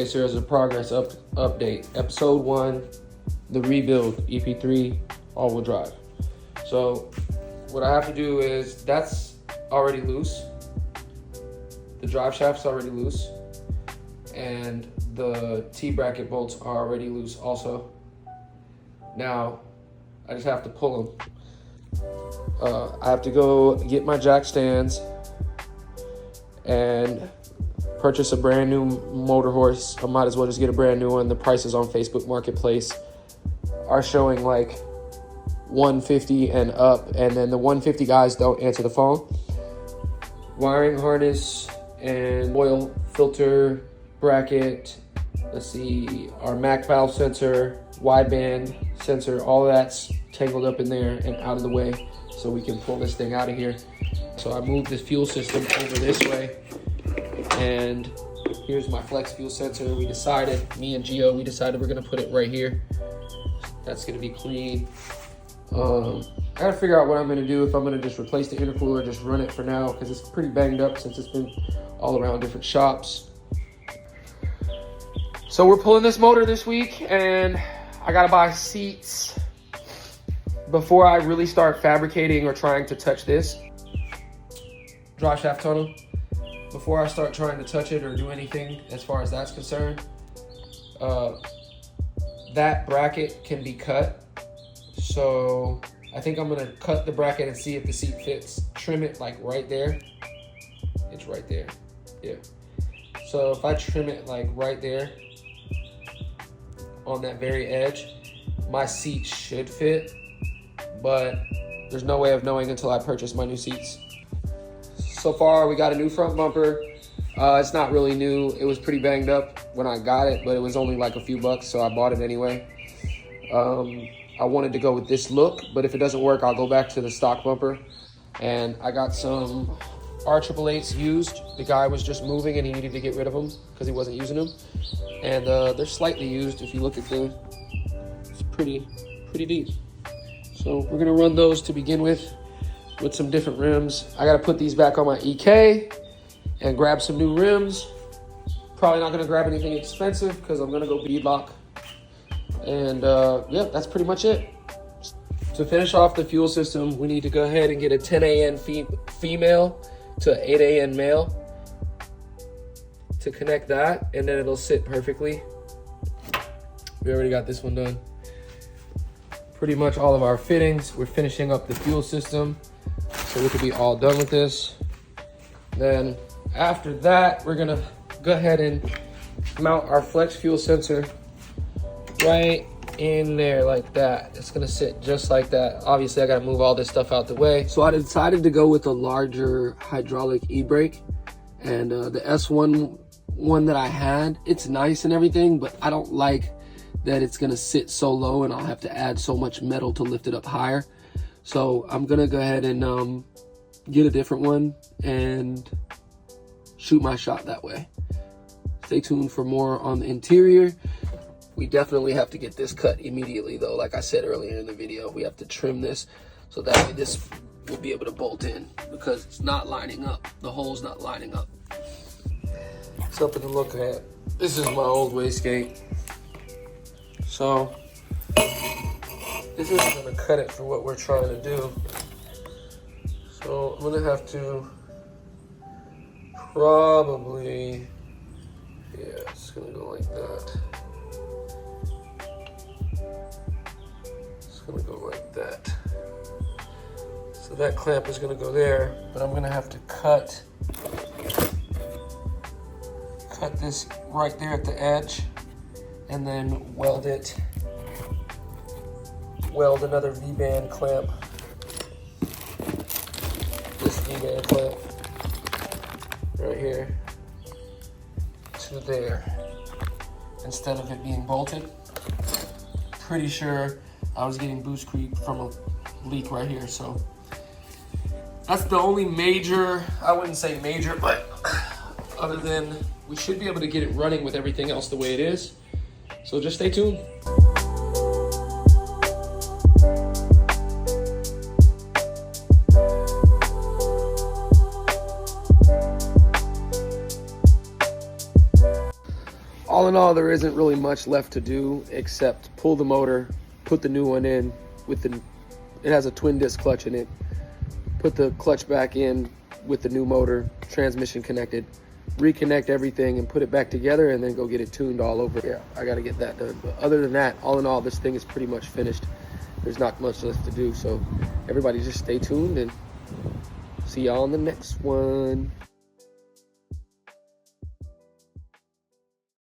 Okay, so there's a progress update. Episode 1, the rebuild, EP3, all-wheel drive. So what I have to do is, that's already loose. The drive shaft's already loose. And the T-bracket bolts are already loose also. Now, I just have to pull them. I have to go get my jack stands and purchase a brand new motor horse. I might as well just get a brand new one. The prices on Facebook Marketplace are showing like $150 and up, and then the $150 guys don't answer the phone. Wiring harness and oil filter bracket. Let's see, our MAC valve sensor, wideband sensor, all that's tangled up in there and out of the way so we can pull this thing out of here. So I moved this fuel system over this way, and here's my flex fuel sensor. Me and Gio, we decided we're gonna put it right here. That's gonna be clean. I gotta figure out what I'm gonna do, if I'm gonna just replace the intercooler or just run it for now, because it's pretty banged up since it's been all around different shops. So we're pulling this motor this week, and I gotta buy seats before I really start fabricating or trying to touch this drive shaft tunnel. Before I start trying to touch it or do anything as far as that's concerned, that bracket can be cut. So I think I'm gonna cut the bracket and see if the seat fits. Trim it like right there. It's right there, yeah. So if I trim it like right there on that very edge, my seat should fit, but there's no way of knowing until I purchase my new seats. So far, we got a new front bumper. It's not really new. It was pretty banged up when I got it, but it was only like a few bucks, so I bought it anyway. I wanted to go with this look, but if it doesn't work, I'll go back to the stock bumper. And I got some R888s used. The guy was just moving and he needed to get rid of them because he wasn't using them. And they're slightly used. If you look at the, it's pretty deep. So we're gonna run those to begin with some different rims. I gotta put these back on my EK and grab some new rims. Probably not gonna grab anything expensive because I'm gonna go beadlock. And yeah, that's pretty much it. To finish off the fuel system, we need to go ahead and get a 10 AN female to 8 AN male to connect that, and then it'll sit perfectly. We already got this one done. Pretty much all of our fittings. We're finishing up the fuel system, so we could be all done with this. Then after that, we're gonna go ahead and mount our flex fuel sensor right in there like that. It's gonna sit just like that. Obviously, I gotta move all this stuff out the way. So I decided to go with a larger hydraulic e-brake, and the S1 one that I had, it's nice and everything, but I don't like that it's gonna sit so low and I'll have to add so much metal to lift it up higher. So I'm gonna go ahead and get a different one and shoot my shot that way. Stay tuned for more on the interior. We definitely have to get this cut immediately though. Like I said earlier in the video, we have to trim this so that way this will be able to bolt in, because it's not lining up. The hole's not lining up. Something to look at. This is my old wastegate. So this isn't gonna cut it for what we're trying to do. So I'm gonna have to probably, yeah, it's gonna go like that. It's gonna go like that. So that clamp is gonna go there, but I'm gonna have to cut this right there at the edge, and then weld another V-band clamp. This V-band clamp right here to there, instead of it being bolted. Pretty sure I was getting boost creep from a leak right here, so that's the only major, I wouldn't say major, but other than we should be able to get it running with everything else the way it is. So just stay tuned. all in all, there isn't really much left to do except pull the motor, put the new one in with it has a twin disc clutch in it, put the clutch back in with the new motor, transmission connected, reconnect everything and put it back together, and then go get it tuned all over. Yeah, I got to get that done. But other than that, all in all, this thing is pretty much finished. There's not much left to do. So everybody just stay tuned and see y'all on the next one.